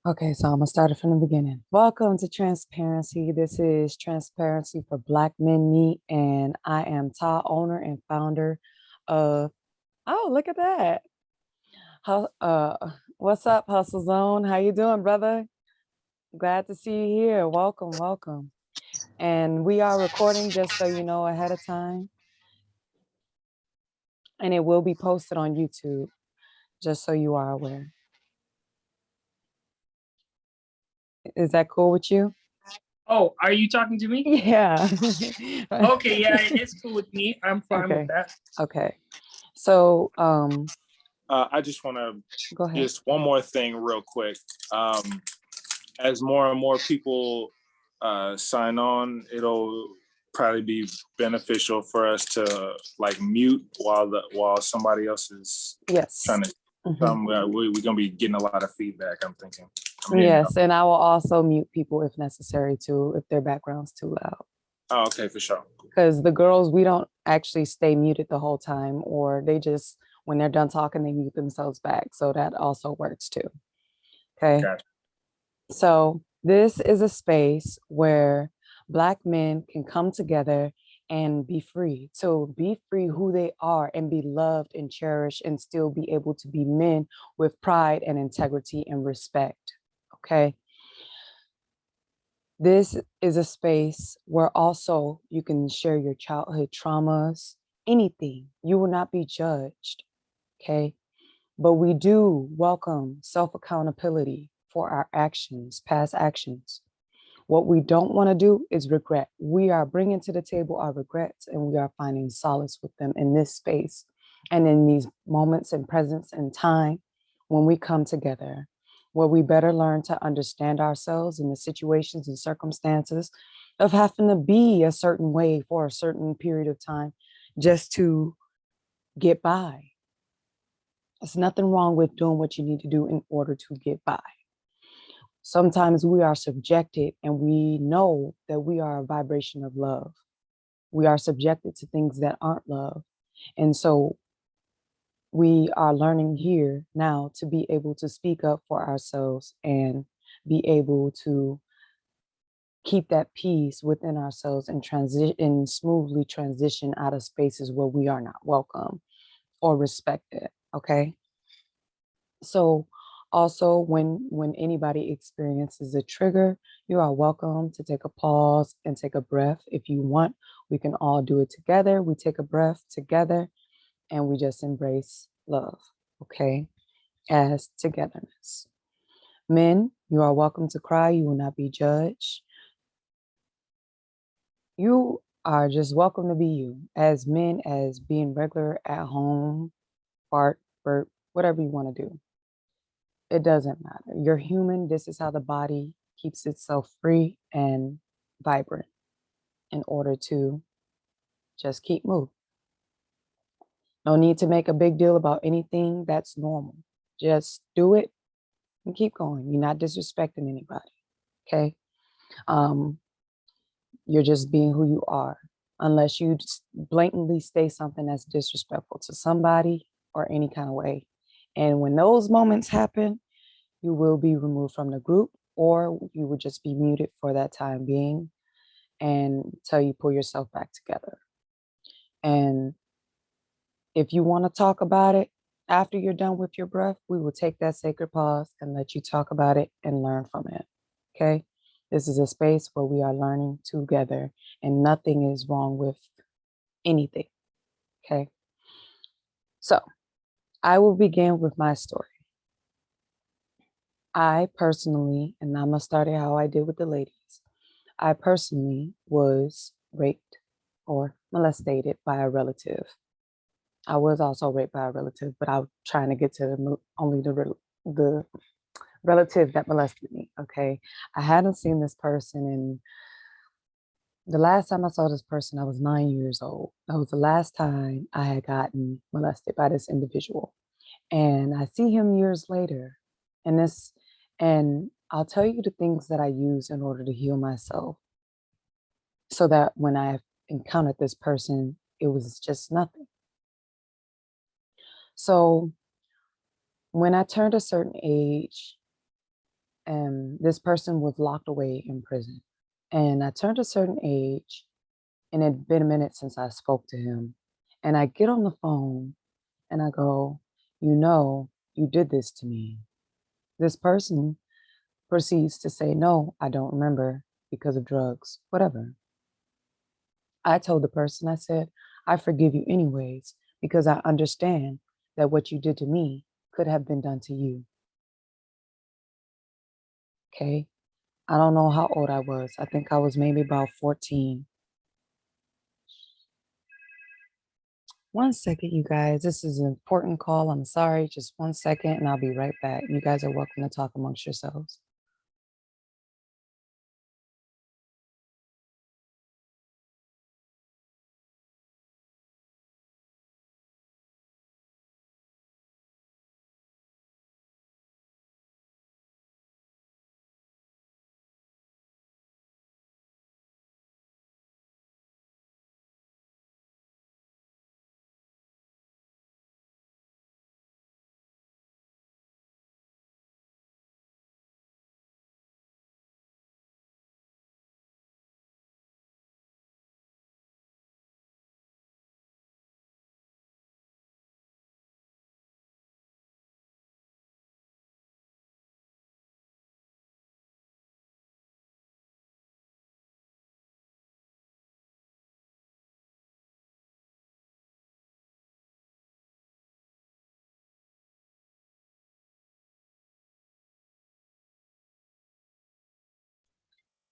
Okay, so I'm gonna start it from the beginning. Welcome to Transparency. This is Transparency for Black Men Meet, and I am Ta, owner and founder of. Oh, look at that! What's up, Hustle Zone? How you doing, brother? Glad to see you here. Welcome, welcome. And we are recording just so you know ahead of time, and it will be posted on YouTube, just so you are aware. Is that cool with you? Oh, are you talking to me? Yeah. Okay, yeah, it's cool with me. I'm fine with Okay. that. Okay. So, I just want to go ahead. just one more thing real quick. As more and more people sign on, it'll probably be beneficial for us to like mute while somebody else is Yes. trying to come. We're gonna be getting a lot of feedback. I'm thinking. Yes, and I will also mute people if necessary too, if their background's too loud. Oh, okay, for sure. Because the girls, we don't actually stay muted the whole time, or they just, when they're done talking, they mute themselves back. So that also works too. Okay. Gotcha. So this is a space where Black men can come together and be free. So be free who they are and be loved and cherished and still be able to be men with pride and integrity and respect. Okay. This is a space where also you can share your childhood traumas, anything. You will not be judged. Okay. But we do welcome self accountability for our actions, past actions. What we don't want to do is regret. We are bringing to the table our regrets and we are finding solace with them in this space and in these moments and presence and time when we come together, where we better learn to understand ourselves in the situations and circumstances of having to be a certain way for a certain period of time just to get by. There's nothing wrong with doing what you need to do in order to get by. Sometimes we are subjected and we know that we are a vibration of love. We are subjected to things that aren't love. And so we are learning here now to be able to speak up for ourselves and be able to keep that peace within ourselves and transition and smoothly transition out of spaces where we are not welcome or respected. Okay. So also when anybody experiences a trigger, you are welcome to take a pause and take a breath. If you want, we can all do it together. We take a breath together and we just embrace love, okay, as togetherness. Men, you are welcome to cry. You will not be judged. You are just welcome to be you. As men, as being regular at home, fart, burp, whatever you want to do. It doesn't matter. You're human. This is how the body keeps itself free and vibrant in order to just keep moving. No need to make a big deal about anything. That's normal. Just do it and keep going. You're not disrespecting anybody. Okay. Um, you're just being who you are, unless you just blatantly say something that's disrespectful to somebody or any kind of way. And when those moments happen, you will be removed from the group or you would just be muted for that time being until you pull yourself back together. And if you want to talk about it after you're done with your breath, we will take that sacred pause and let you talk about it and learn from it. Okay. This is a space where we are learning together and nothing is wrong with anything. Okay. So I will begin with my story. I personally, and I'm going to start it how I did with the ladies. I personally was raped or molested by a relative. I was also raped by a relative, but I was trying to get to only the relative that molested me. Okay. I hadn't seen this person, and the last time I saw this person, I was 9 years old. That was the last time I had gotten molested by this individual. And I see him years later. And I'll tell you the things that I use in order to heal myself so that when I encountered this person, it was just nothing. So when I turned a certain age and this person was locked away in prison. And I turned a certain age, and it had been a minute since I spoke to him. And I get on the phone and I go, you know, you did this to me. This person proceeds to say, no, I don't remember because of drugs, whatever. I told the person, I said, I forgive you anyways, because I understand that what you did to me could have been done to you. Okay. I don't know how old I was. I think I was maybe about 14. One second, you guys. This is an important call. I'm sorry. Just 1 second, and I'll be right back. You guys are welcome to talk amongst yourselves.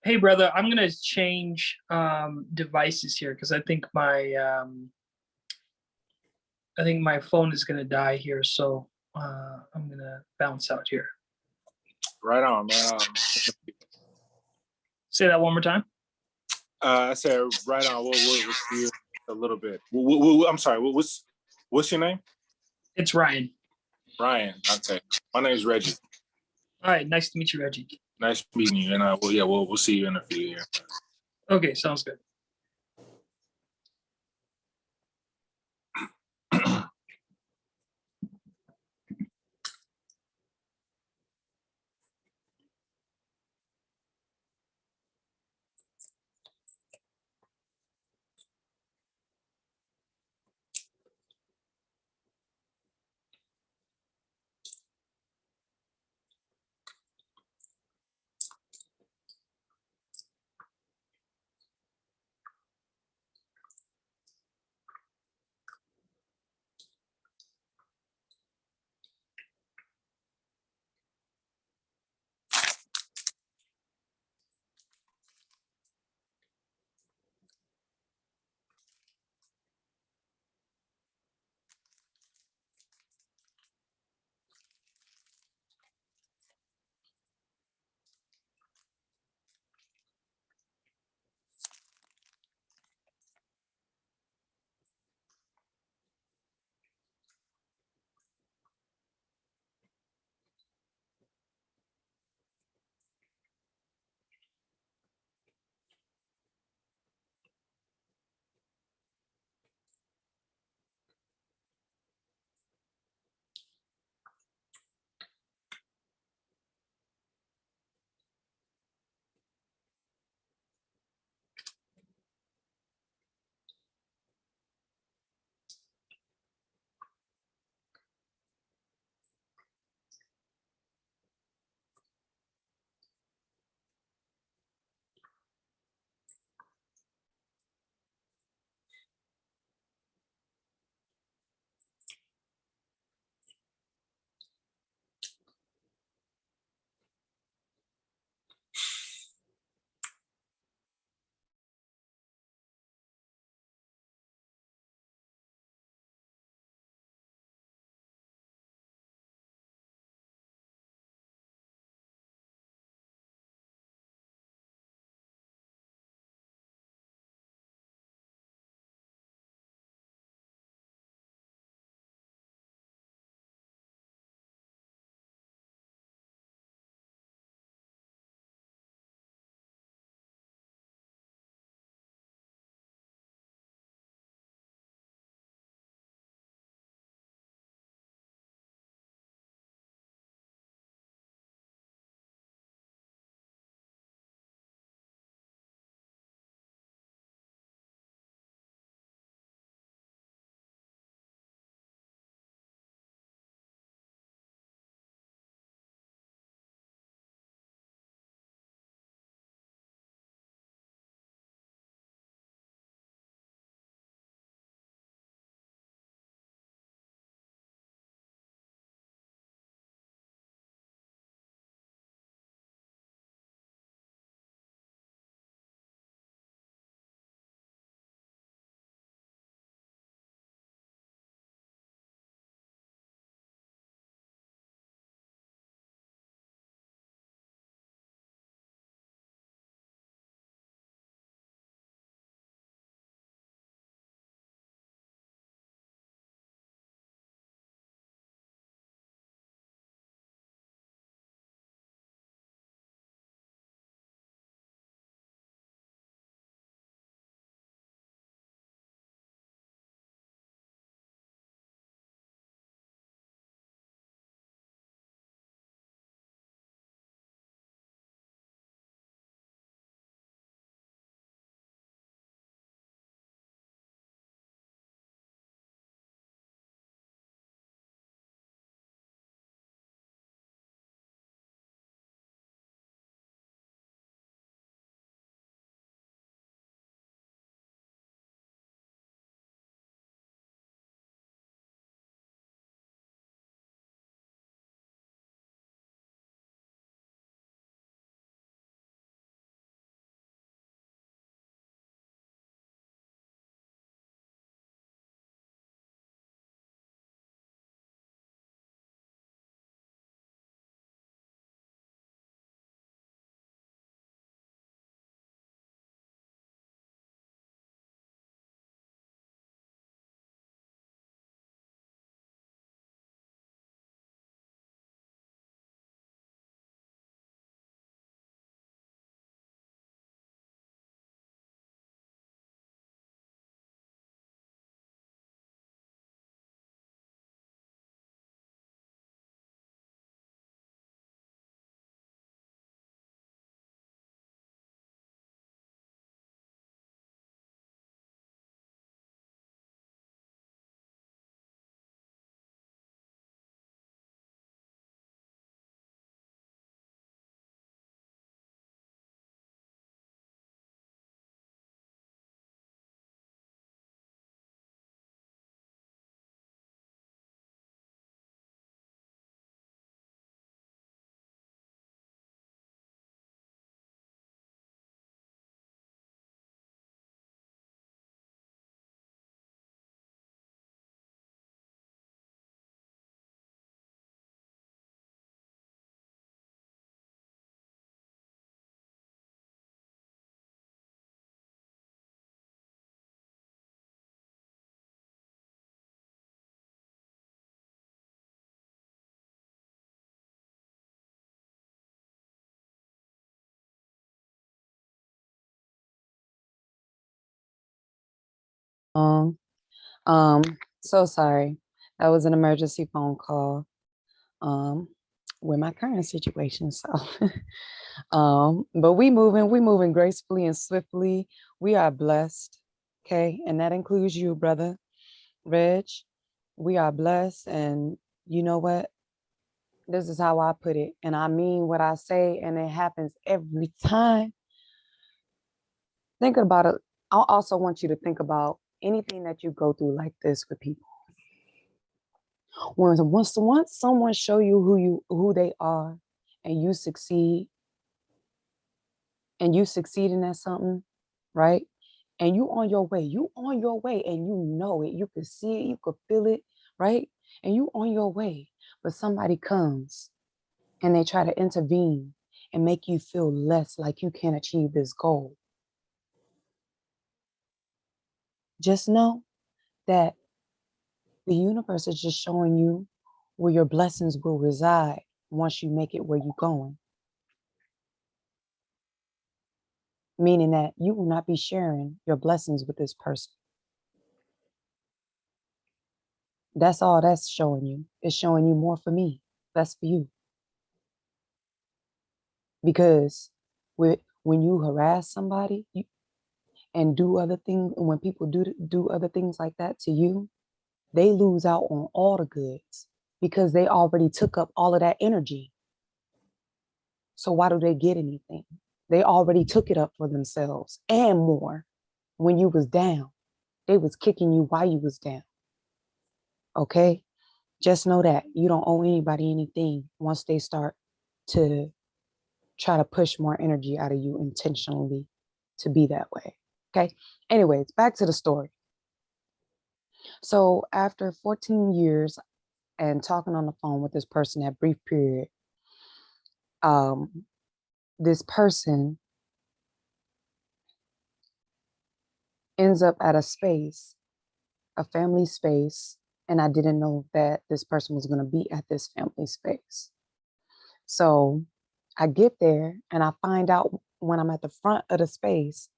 Hey, brother, I'm gonna change devices here because I think my phone is gonna die here. So I'm gonna bounce out here. Right on, man. Say that one more time. I said right on. We'll see you a little bit. I'm sorry. What's your name? It's Ryan. Ryan. Okay. My name's Reggie. All right, nice to meet you, Reggie. Nice meeting you. And we'll see you in a few years. Okay, sounds good. So sorry. That was an emergency phone call. With my current situation. So but we moving gracefully and swiftly. We are blessed. Okay. And that includes you, brother Reg. We are blessed. And you know what? This is how I put it. And I mean what I say, and it happens every time. Think about it. I also want you to think about anything that you go through like this with people. Once someone show you who they are, and you succeed, and you succeeding at something, right? And you on your way, and you know it, you could see it, you could feel it, right? And you on your way, but somebody comes and they try to intervene and make you feel less, like you can't achieve this goal. Just know that the universe is just showing you where your blessings will reside once you make it where you're going. Meaning that you will not be sharing your blessings with this person. That's all that's showing you. It's showing you more for me, less for you. Because when you harass somebody and do other things, and when people do other things like that to you, they lose out on all the goods because they already took up all of that energy. So why do they get anything? They already took it up for themselves and more. When you was down, they was kicking you while you was down. Okay? Just know that you don't owe anybody anything once they start to try to push more energy out of you intentionally to be that way. Okay. Anyways, back to the story. So after 14 years and talking on the phone with this person, that brief period, this person ends up at a space, a family space, and I didn't know that this person was going to be at this family space. So I get there and I find out when I'm at the front of the space,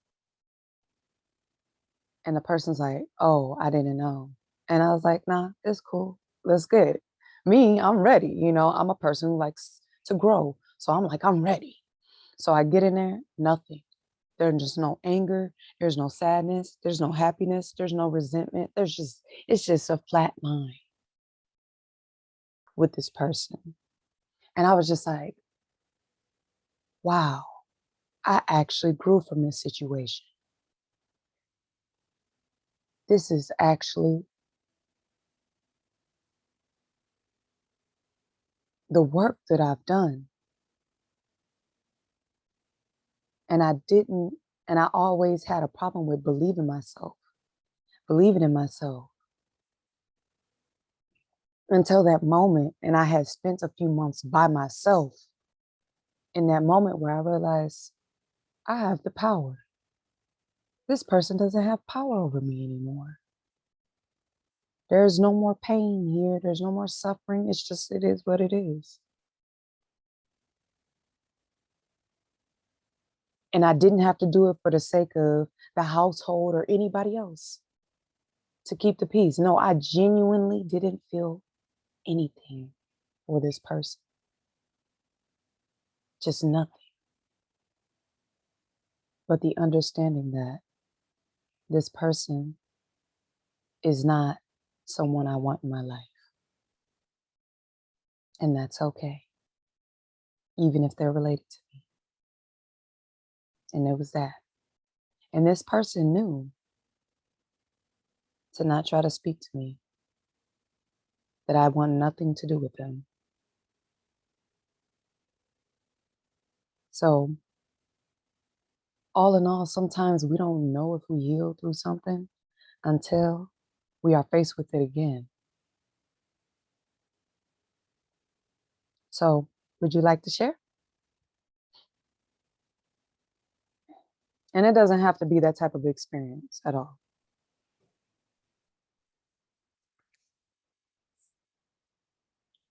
and the person's like, "Oh, I didn't know." And I was like, "Nah, it's cool. Let's get it." Me, I'm ready. I'm a person who likes to grow. So I'm like, I'm ready. So I get in there, nothing. There's just no anger. There's no sadness. There's no happiness. There's no resentment. It's just a flat line with this person. And I was just like, wow, I actually grew from this situation. This is actually the work that I've done. And I always had a problem with believing in myself until that moment. And I had spent a few months by myself in that moment where I realized I have the power. This person doesn't have power over me anymore. There's no more pain here. There's no more suffering. It is what it is. And I didn't have to do it for the sake of the household or anybody else to keep the peace. No, I genuinely didn't feel anything for this person. Just nothing. But the understanding that this person is not someone I want in my life. And that's okay, even if they're related to me. And it was that. And this person knew to not try to speak to me, that I want nothing to do with them. So, all in all, sometimes we don't know if we heal through something until we are faced with it again. So, would you like to share? And it doesn't have to be that type of experience at all.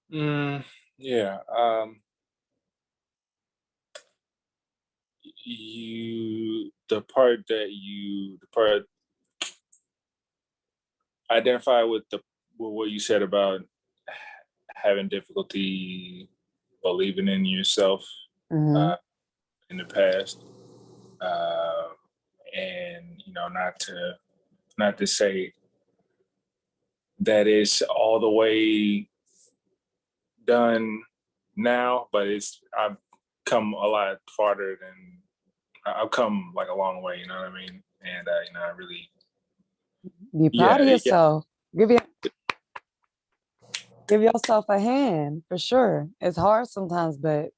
Yeah. The part identify with what you said about having difficulty believing in yourself Mm-hmm. in the past, uh, and not to say that it's all the way done now, but I've come a lot farther than I've come like a long way. You know what I mean? And I really, Be proud yeah, of yeah. yourself. Give yourself a hand for sure. It's hard sometimes, but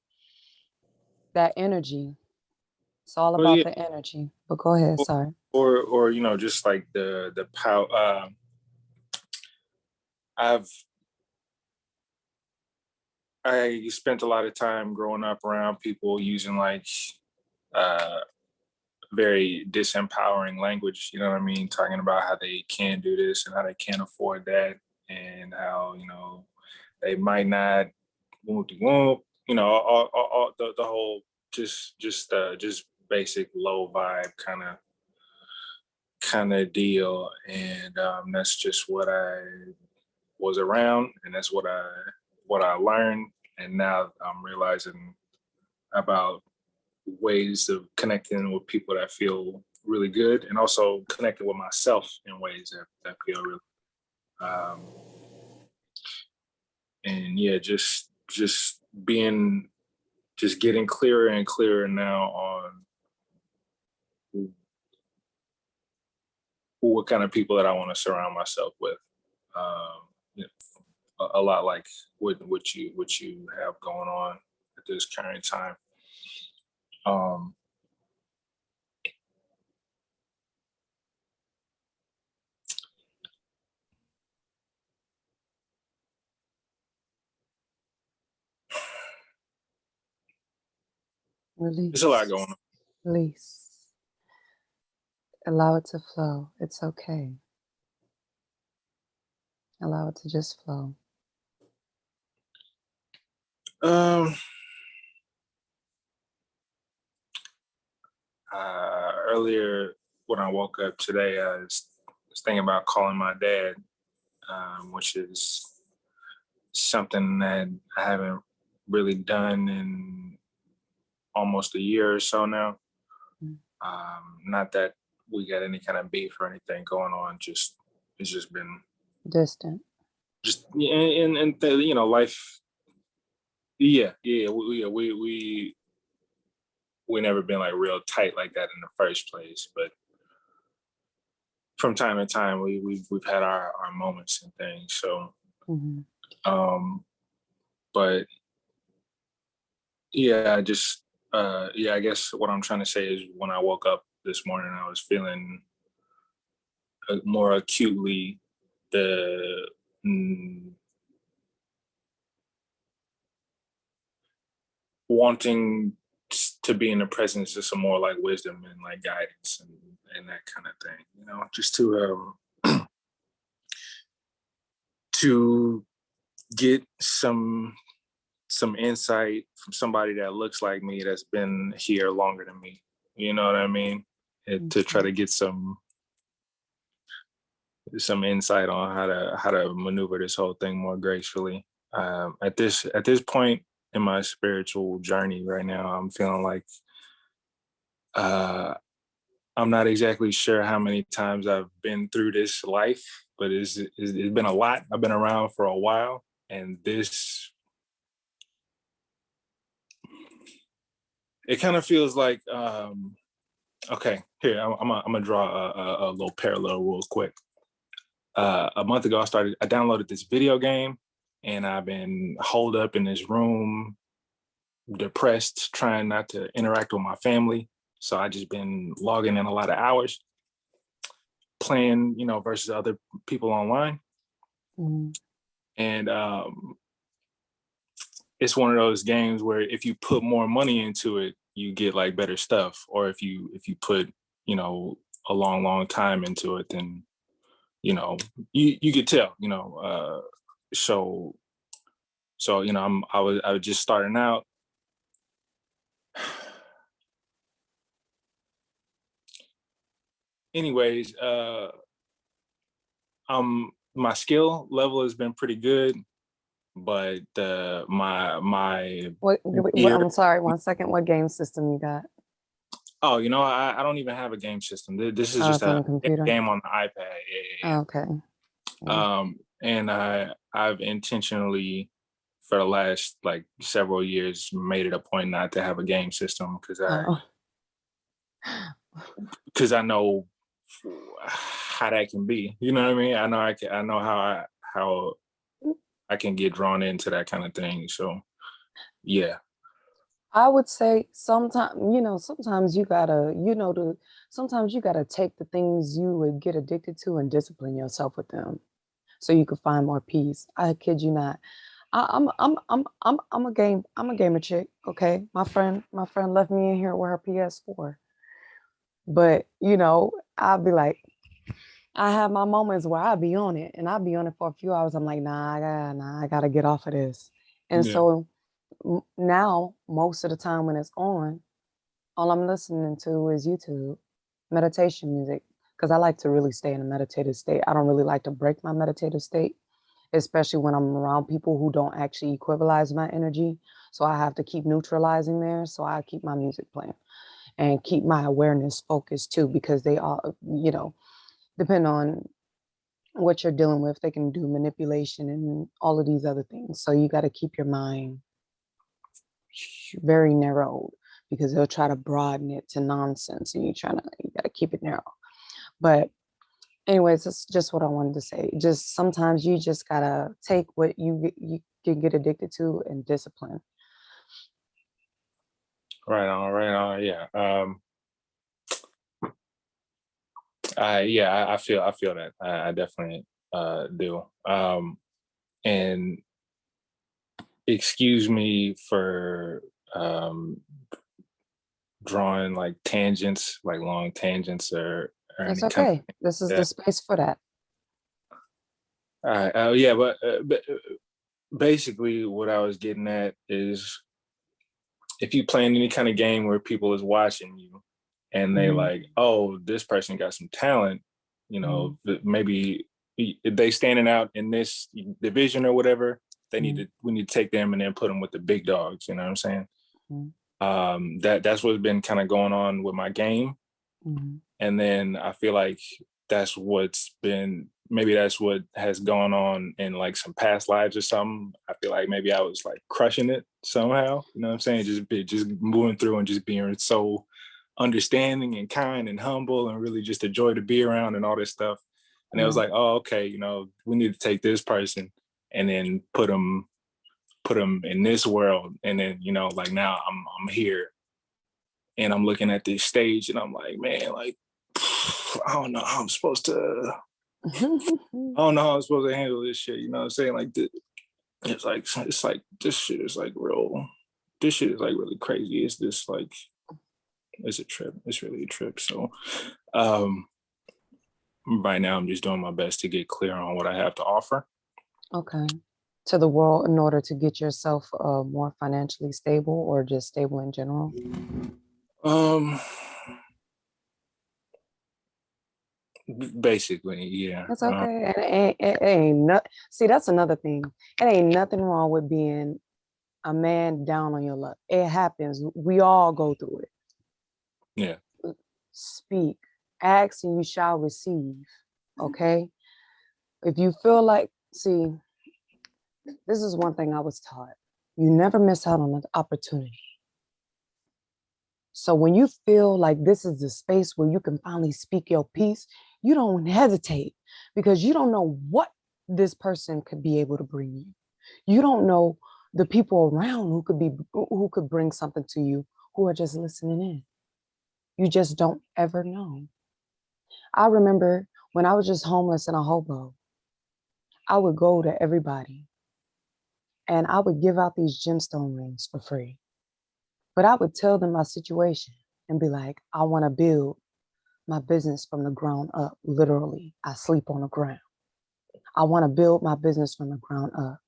that energy. It's all Well, about yeah, the energy. But go ahead. Sorry. or just like the power. I've I spent a lot of time growing up around people using like uh, very disempowering language. You know what I mean? Talking about how they can't do this and how they can't afford that, and how they might not. All the whole just basic low vibe kind of deal, and that's just what I was around, and that's what I learned, and now I'm realizing about ways of connecting with people that feel really good, and also connecting with myself in ways that feel really. Um, and yeah, just being just getting clearer and clearer now on what kind of people that I want to surround myself with. Um, you know, a lot like what you have going on at this current time. Um, there's a lot Release. going on. Release. Allow it to flow. It's okay. Allow it to just flow. Um, Earlier when I woke up today, I was thinking about calling my dad, which is something that I haven't really done in almost a year or so now. Mm. Not that we got any kind of beef or anything going on. Just it's just been Distant. just life. Yeah, yeah, we never been like real tight like that in the first place, but from time to time we've had our moments and things. So, Mm-hmm. um, but yeah, I guess what I'm trying to say is when I woke up this morning, I was feeling more acutely the mm, wanting to be in the presence of some more like wisdom and like guidance and that kind of thing. Just to get some insight from somebody that looks like me that's been here longer than me. You know what I mean? To try Okay. to get some insight on how to maneuver this whole thing more gracefully. At this point in my spiritual journey right now, I'm feeling like uh, I'm not exactly sure how many times I've been through this life, but it's been a lot. I've been around for a while, and this it kind of feels like okay. Here, I'm gonna draw a little parallel real quick. A month ago, I downloaded this video game, and I've been holed up in this room, depressed, trying not to interact with my family. So I just been logging in a lot of hours, playing, versus other people online. Mm-hmm. And it's one of those games where if you put more money into it, you get like better stuff. Or if you put, a long time into it, then you could tell, so I was just starting out. Anyways, my skill level has been pretty good, but my ear. I'm sorry, 1 second. What game system you got? Oh, I don't even have a game system. This is Oh, just it's on a the computer. game on the iPad. Yeah. Okay. And I've intentionally for the last like several years made it a point not to have a game system because Oh. I know how that can be. You know what I mean? I know how I can get drawn into that kind of thing. So yeah. I would say sometimes, sometimes you gotta, sometimes you gotta take the things you would get addicted to and discipline yourself with them, so you could find more peace. I kid you not. I'm a gamer chick. Okay, my friend left me in here with her PS4, but I'll be like, I have my moments where I'll be on it, and I'll be on it for a few hours. I'm like, I gotta get off of this, and Yeah. so now most of the time when it's on, all I'm listening to is YouTube meditation music, because I like to really stay in a meditative state. I don't really like to break my meditative state, especially when I'm around people who don't actually equivalize my energy. So I have to keep neutralizing there. So I keep my music playing and keep my awareness focused too, because they all, depend on what you're dealing with. They can do manipulation and all of these other things. So you got to keep your mind very narrowed, because they'll try to broaden it to nonsense, and you got to keep it narrow. But anyways, that's just what I wanted to say. Just sometimes you just gotta take what you can get addicted to and discipline. Right on. Yeah. I feel that. I definitely do. And excuse me for drawing like tangents, like long tangents or It's any kind of okay. This is the that. space for that. All right. Yeah, but basically what I was getting at is if you playing any kind of game where people is watching you and they like, oh, this person got some talent, maybe they standing out in this division or whatever, we need to take them and then put them with the big dogs. You know what I'm saying? That's what's been kind of going on with my game. And then I feel like that's what has gone on in like some past lives or something. I feel like maybe I was like crushing it somehow. You know what I'm saying? Just moving through and just being so understanding and kind and humble and really just a joy to be around and all this stuff. And it was like, oh, okay, we need to take this person and then put them in this world. And then, like now I'm here and I'm looking at this stage and I'm like, man, like, I don't know how I'm supposed to handle this shit. You know what I'm saying? Like, it's like this shit is like real. This shit is like really crazy. It's a trip. It's really a trip. So, right now I'm just doing my best to get clear on what I have to offer. Okay. To the world, in order to get yourself more financially stable, or just stable in general? Basically, yeah. That's okay. And it ain't not. See, that's another thing. It ain't nothing wrong with being a man down on your luck. It happens. We all go through it. Yeah. Speak, ask, and you shall receive. Okay. If you feel like, see, this is one thing I was taught. You never miss out on an opportunity. So when you feel like this is the space where you can finally speak your piece, you don't hesitate, because you don't know what this person could be able to bring you. You don't know the people around who could bring something to you, who are just listening in. You just don't ever know. I remember when I was just homeless and a hobo, I would go to everybody and I would give out these gemstone rings for free. But I would tell them my situation and be like, I want to build my business from the ground up. Literally, I sleep on the ground. I want to build my business from the ground up.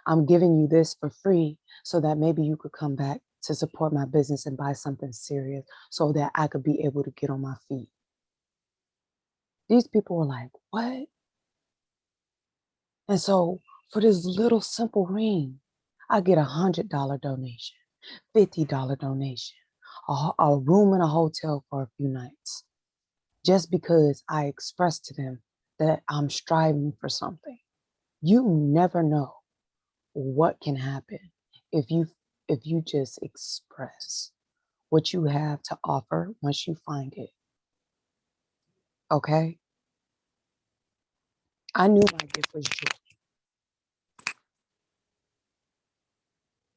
I'm giving you this for free so that maybe you could come back to support my business and buy something serious so that I could be able to get on my feet. These people were like, what? And so for this little simple ring, I get $100 donation, $50 donation, a room in a hotel for a few nights, just because I expressed to them that I'm striving for something. You never know what can happen if you just express what you have to offer once you find it. Okay? I knew my gift was joy.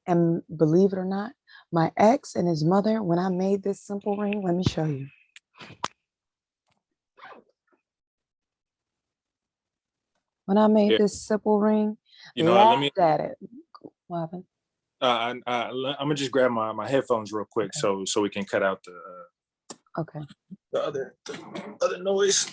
And believe it or not, my ex and his mother, when I made this simple ring, let me show you. When I made Yeah. this simple ring, You know what? laughed at it. What happened? I'm gonna just grab my headphones real quick, Okay. so we can cut out Okay. the other noise.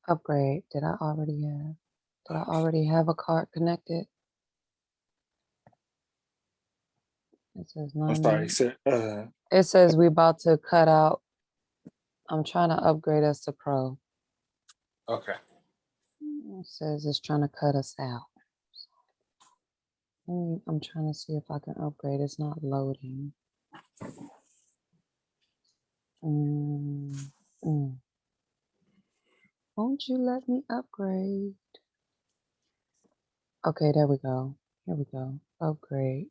Upgrade. Did I already have a card connected? It says I'm 9 sorry. minutes. It says we about to cut out. I'm trying to upgrade us to pro. Okay. It says it's trying to cut us out. I'm trying to see if I can upgrade. It's not loading. Won't you let me upgrade? Okay, there we go. Here we go. Upgrade.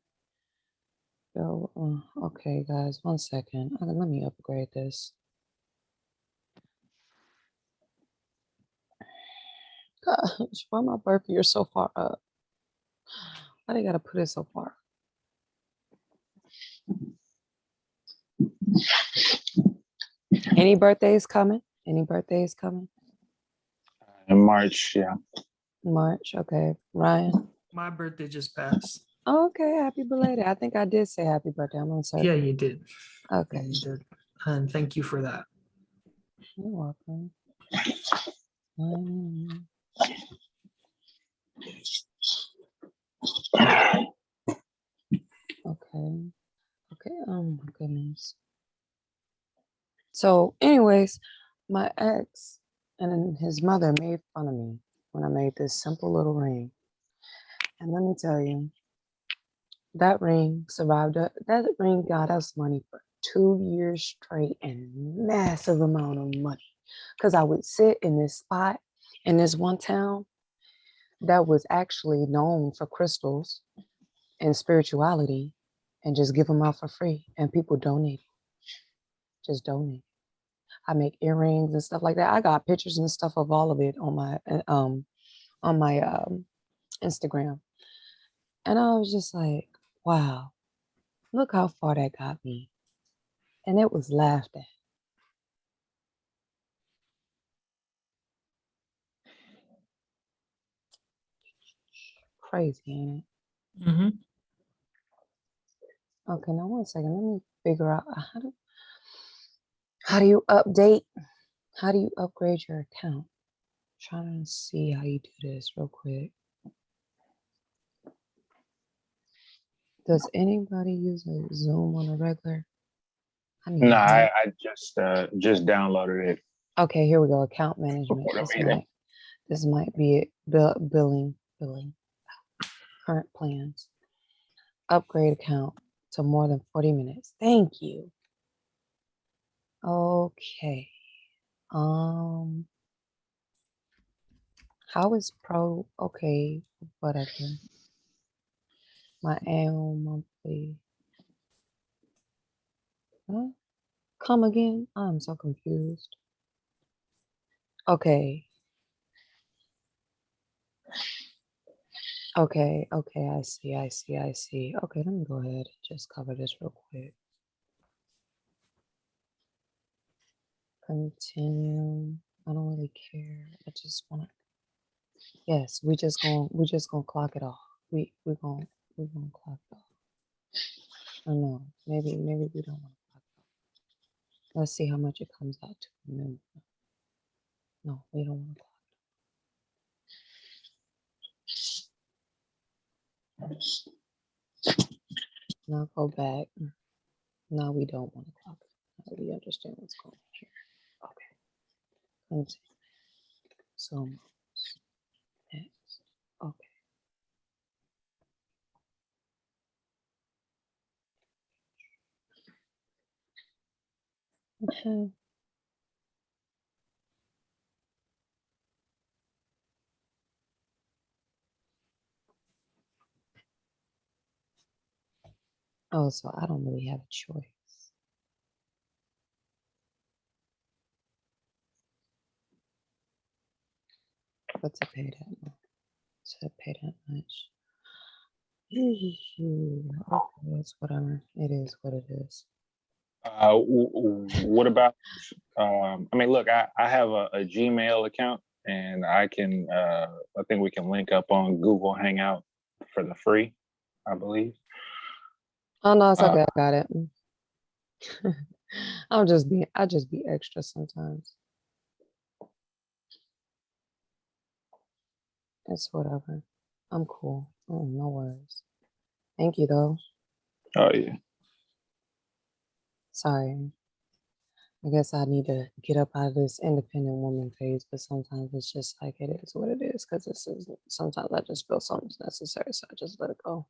Okay, guys, 1 second. Let me upgrade this. Gosh, why my birth year so far up? Why they gotta put it so far? Any birthdays coming? Any birthdays coming? In March, yeah. March, okay. Ryan? My birthday just passed. Okay, happy belated. I think I did say happy birthday. I'm on Yeah, you did. Okay. You did. And thank you for that. You're welcome. Okay. Okay. Oh my goodness. So, anyways, my ex and his mother made fun of me when I made this simple little ring. And let me tell you, that ring survived. That ring got us money for 2 years straight and massive amount of money. Because I would sit in this spot in this one town that was actually known for crystals and spirituality and just give them out for free. And people donate. Just donate. I make earrings and stuff like that. I got pictures and stuff of all of it on my Instagram. And I was just like, wow, look how far that got me. And it was laughed at. Crazy, ain't it? Mm-hmm. Okay, now 1 second. Let me figure out how do you update? How do you upgrade your account? I'm trying to see how you do this real quick. Does anybody use a Zoom on a regular? No, I just downloaded it. Okay, here we go. Account management. Before the meeting. This might be it. Billing. Current plans. Upgrade account to more than 40 minutes. Thank you. Okay. How is pro? Okay, whatever. My annual monthly. Huh? Come again? I'm so confused. Okay. Okay, okay, I see, I see, I see. Okay, let me go ahead and just cover this real quick. Continue. I don't really care. I just want to. Yes, we just gonna clock it off. We gonna clock it off. Or no, maybe we don't want to clock it off. Let's see how much it comes out to. No, no, we don't want to clock it off. Now go back. No, we don't want to clock it. Now we understand what's going on here. Okay. Continue. So next. Okay. Okay. Oh, so I don't really have a choice but to pay that much. To pay that much. Okay, it's whatever. It is what it is. What about? I mean, look, I have a Gmail account, and I can. I think we can link up on Google Hangout for the free, I believe. Oh no, it's Uh, okay. I got it. I just be extra sometimes. It's whatever. I'm cool. Oh, no worries. Thank you though. oh yeah. Sorry. I guess I need to get up out of this independent woman phase, but sometimes it's just like it is what it is. Because this is sometimes I just feel something's necessary, so I just let it go.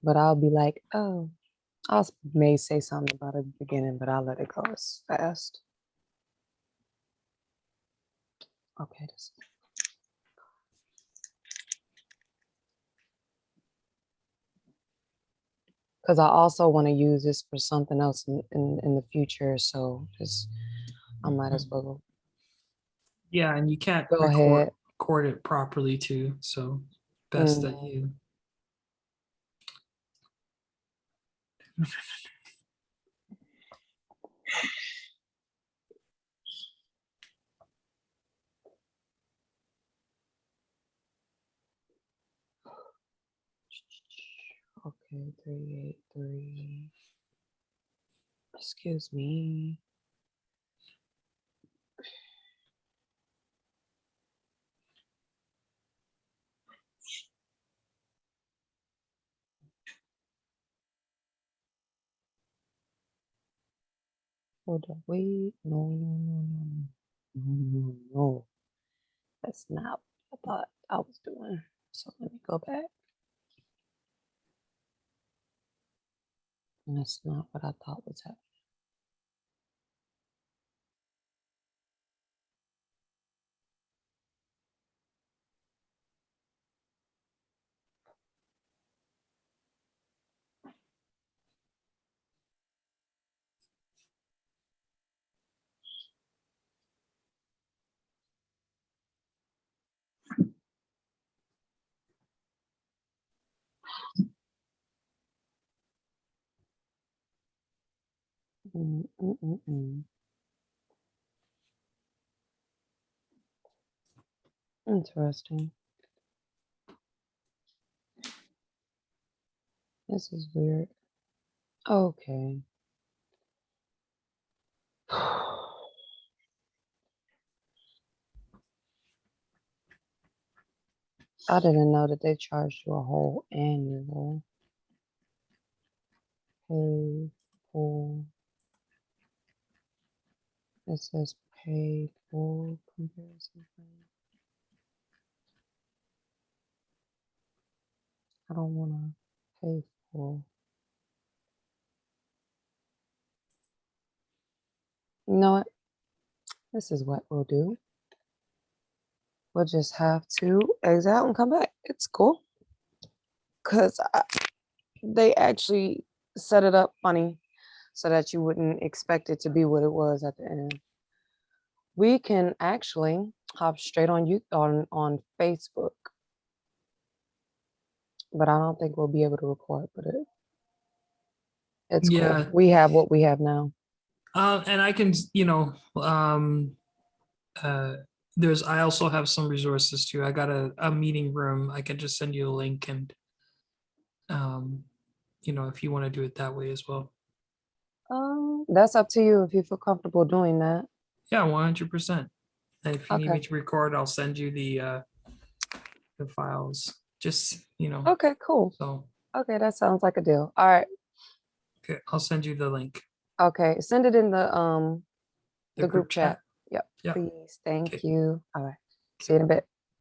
But I'll be like, oh, may say something about it at the beginning, but I'll let it go. It's fast. Okay, this. Because I also want to use this for something else in the future, so just I might as well Yeah, and you can't go ahead. record it properly too. So best that Mm. you. Okay, 383. Excuse me. Hold on. Wait. No, no, no, no, no. No, no, no. That's not what I thought I was doing. So let me go back. And that's not what I thought was happening. Mm, mm, mm, mm. Interesting. This is weird. Okay. I didn't know that they charged you a whole annual. Paid for. It says paid for comparison. I don't want to pay for. You know what? This is what we'll do. We'll just have to exit out and come back. It's cool. Because they actually set it up funny so that you wouldn't expect it to be what it was at the end. We can actually hop straight on you on Facebook. but I don't think we'll be able to record. But it's Yeah. cool. We have what we have now. And I can, I also have some resources too. I got a meeting room. I can just send you a link and, if you want to do it that way as well. That's up to you if you feel comfortable doing that. Yeah, 100%. And if you need me Okay. to record, I'll send you the files. Just, Okay, cool. so, Okay, that sounds like a deal. All right. okay, I'll send you the link. Okay, send it in the group chat. Yep. Yeah. Please. Thank Okay. you. All right. See you in a bit.